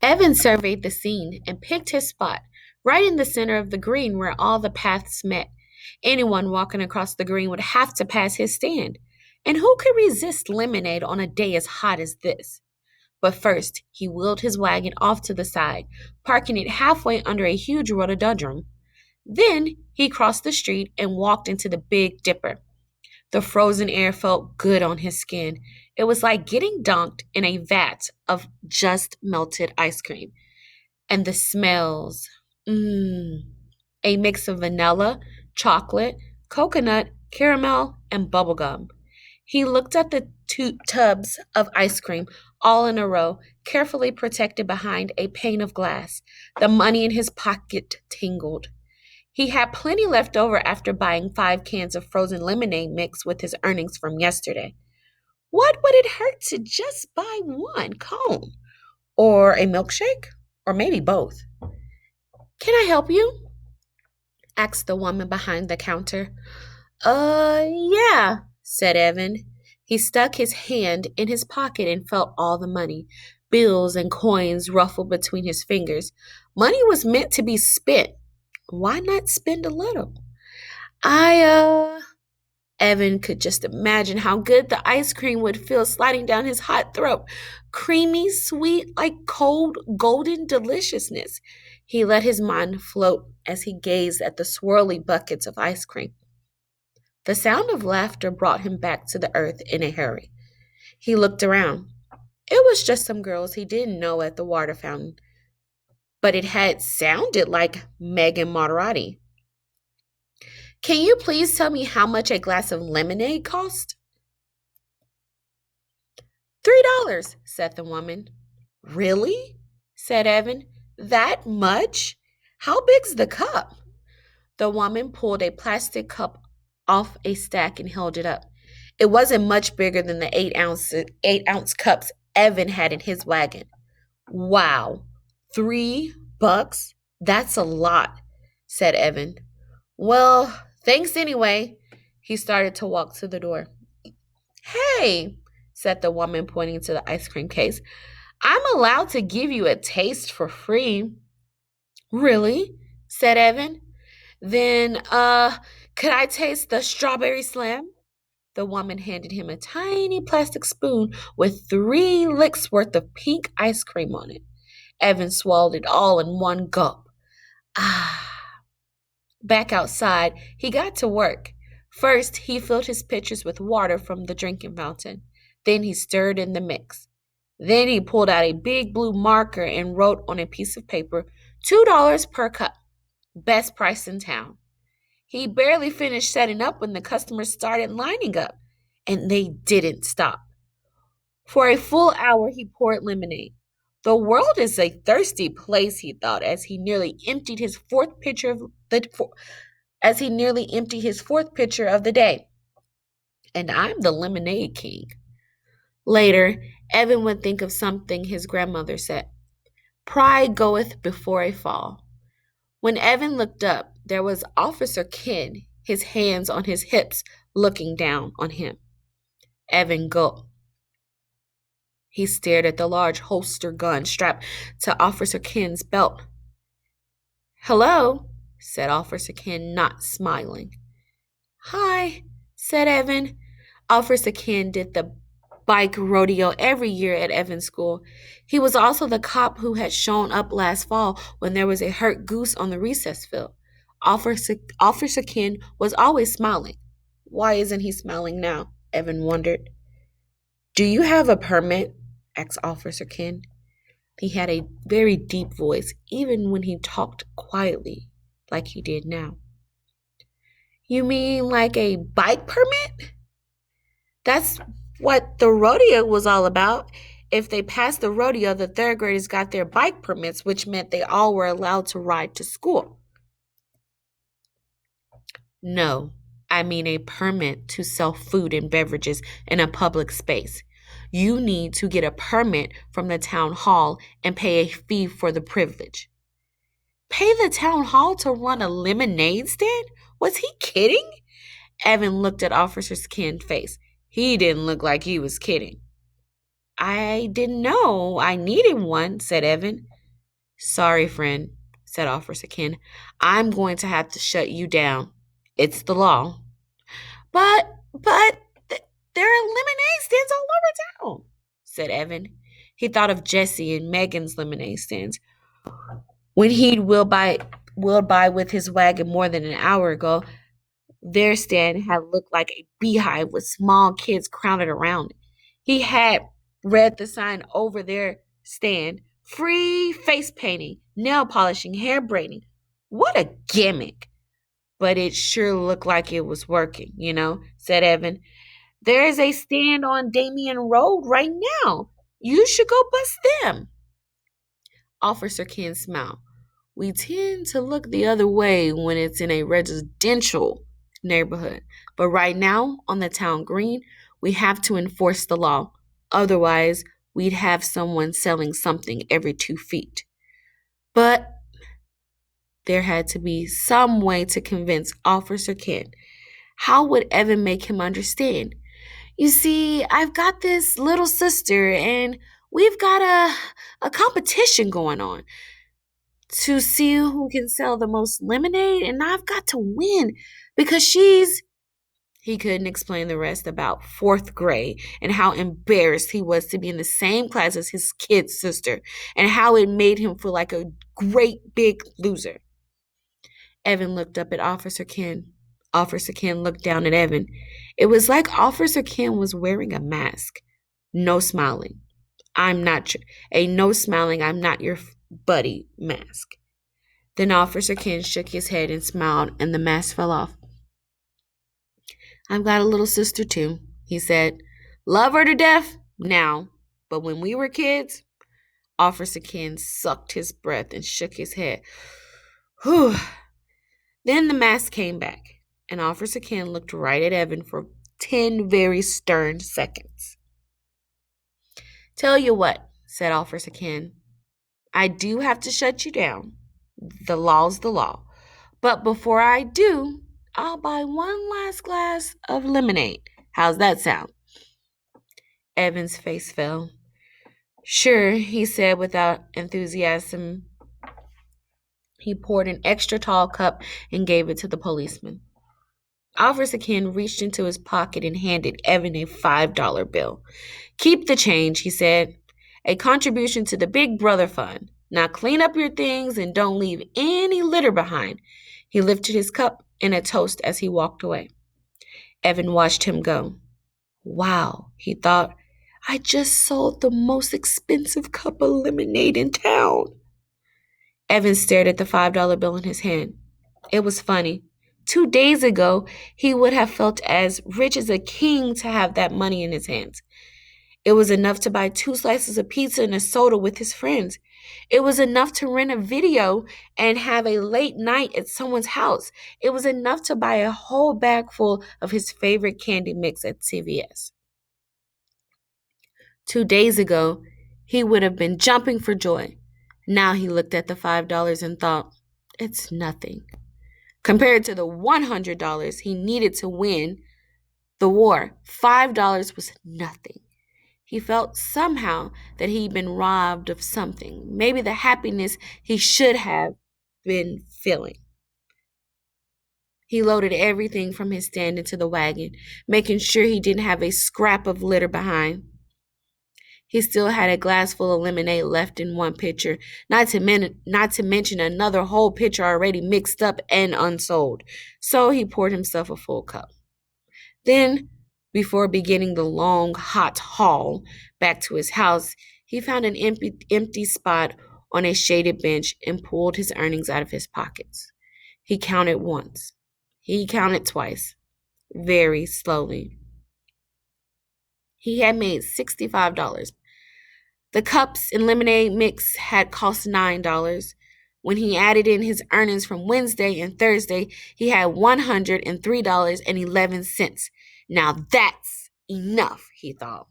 Evan surveyed the scene and picked his spot, right in the center of the green where all the paths met. Anyone walking across the green would have to pass his stand. And who could resist lemonade on a day as hot as this? But first, he wheeled his wagon off to the side, parking it halfway under a huge rhododendron. Then he crossed the street and walked into the Big Dipper. The frozen air felt good on his skin. It was like getting dunked in a vat of just melted ice cream. And the smells. Mmm. A mix of vanilla, chocolate, coconut, caramel, and bubblegum. He looked at the two tubs of ice cream all in a row, carefully protected behind a pane of glass. The money in his pocket tingled. He had plenty left over after buying 5 cans of frozen lemonade mix with his earnings from yesterday. What would it hurt to just buy one cone? Or a milkshake? Or maybe both? Can I help you? Asked the woman behind the counter. Yeah, said Evan. He stuck his hand in his pocket and felt all the money. Bills and coins ruffled between his fingers. Money was meant to be spent. Why not spend a little? I Evan could just imagine how good the ice cream would feel sliding down his hot throat. Creamy, sweet, like cold, golden deliciousness. He let his mind float as he gazed at the swirly buckets of ice cream. The sound of laughter brought him back to the earth in a hurry. He looked around. It was just some girls he didn't know at the water fountain, but it had sounded like Megan Moderati. Can you please tell me how much a glass of lemonade cost? $3, said the woman. Really? Said Evan. That much? How big's the cup? The woman pulled a plastic cup off a stack and held it up. It wasn't much bigger than the 8-ounce cups Evan had in his wagon. Wow, $3? That's a lot, said Evan. Well, thanks anyway. He started to walk to the door. Hey, said the woman, pointing to the ice cream case. I'm allowed to give you a taste for free. Really? Said Evan. Then, could I taste the strawberry slam? The woman handed him a tiny plastic spoon with 3 licks worth of pink ice cream on it. Evan swallowed it all in one gulp. Ah. Back outside, he got to work. First, he filled his pitchers with water from the drinking fountain. Then he stirred in the mix. Then he pulled out a big blue marker and wrote on a piece of paper, $2 per cup. Best price in town. He barely finished setting up when the customers started lining up, and they didn't stop. For a full hour, he poured lemonade. The world is a thirsty place, he thought, as he nearly emptied his fourth pitcher of the day. And I'm the lemonade king. Later, Evan would think of something his grandmother said. Pride goeth before a fall. When Evan looked up, there was Officer Ken, his hands on his hips, looking down on him. Evan gulped. He stared at the large holster gun strapped to Officer Ken's belt. Hello, said Officer Ken, not smiling. Hi, said Evan. Officer Ken did the bike rodeo every year at Evan's school. He was also the cop who had shown up last fall when there was a hurt goose on the recess field. Officer Ken was always smiling. Why isn't he smiling now? Evan wondered. Do you have a permit? Asked Officer Ken. He had a very deep voice, even when he talked quietly, like he did now. You mean like a bike permit? That's what the rodeo was all about. If they passed the rodeo, the third graders got their bike permits, which meant they all were allowed to ride to school. No, I mean a permit to sell food and beverages in a public space. You need to get a permit from the town hall and pay a fee for the privilege. Pay the town hall to run a lemonade stand? Was he kidding? Evan looked at Officer Ken's face. He didn't look like he was kidding. I didn't know I needed one, said Evan. Sorry, friend, said Officer Ken. I'm going to have to shut you down. It's the law. But there are lemonade stands all over town, said Evan. He thought of Jesse and Megan's lemonade stands when he'd wheeled by with his wagon more than an hour ago. Their stand had looked like a beehive with small kids crowded around it. He had read the sign over their stand: free face painting, nail polishing, hair braiding. What a gimmick! But it sure looked like it was working, said Evan. There is a stand on Damien Road right now. You should go bust them. Officer Ken smiled. We tend to look the other way when it's in a residential neighborhood. But right now, on the town green, we have to enforce the law. Otherwise, we'd have someone selling something every 2 feet. But there had to be some way to convince Officer Ken. How would Evan make him understand? You see, I've got this little sister, and we've got a competition going on to see who can sell the most lemonade, and I've got to win because she's. He couldn't explain the rest about fourth grade and how embarrassed he was to be in the same class as his kid sister and how it made him feel like a great big loser. Evan looked up at Officer Ken. Officer Ken looked down at Evan. It was like Officer Ken was wearing a mask. No smiling. I'm not a no smiling, I'm not your buddy mask. Then Officer Ken shook his head and smiled, and the mask fell off. I've got a little sister too, he said. Love her to death now, but when we were kids, Officer Ken sucked his breath and shook his head. Whew. Then the mask came back, and Officer Ken looked right at Evan for 10 very stern seconds. Tell you what, said Officer Ken, I do have to shut you down. The law's the law. But before I do, I'll buy one last glass of lemonade. How's that sound? Evan's face fell. Sure, he said without enthusiasm. He poured an extra tall cup and gave it to the policeman. Officer Ken reached into his pocket and handed Evan a $5 bill. Keep the change, he said. A contribution to the Big Brother Fund. Now clean up your things and don't leave any litter behind. He lifted his cup in a toast as he walked away. Evan watched him go. Wow, he thought, I just sold the most expensive cup of lemonade in town. Evan stared at the $5 bill in his hand. It was funny. 2 days ago, he would have felt as rich as a king to have that money in his hands. It was enough to buy 2 slices of pizza and a soda with his friends. It was enough to rent a video and have a late night at someone's house. It was enough to buy a whole bag full of his favorite candy mix at CVS. 2 days ago, he would have been jumping for joy. Now he looked at the $5 and thought, it's nothing. Compared to the $100 he needed to win the war, $5 was nothing. He felt somehow that he'd been robbed of something, maybe the happiness he should have been feeling. He loaded everything from his stand into the wagon, making sure he didn't have a scrap of litter behind. He still had a glass full of lemonade left in one pitcher, not to mention another whole pitcher already mixed up and unsold. So he poured himself a full cup. Then, before beginning the long, hot haul back to his house, he found an empty spot on a shaded bench and pulled his earnings out of his pockets. He counted once. He counted twice, very slowly. He had made $65. The cups and lemonade mix had cost $9. When he added in his earnings from Wednesday and Thursday, he had $103.11. Now that's enough, he thought.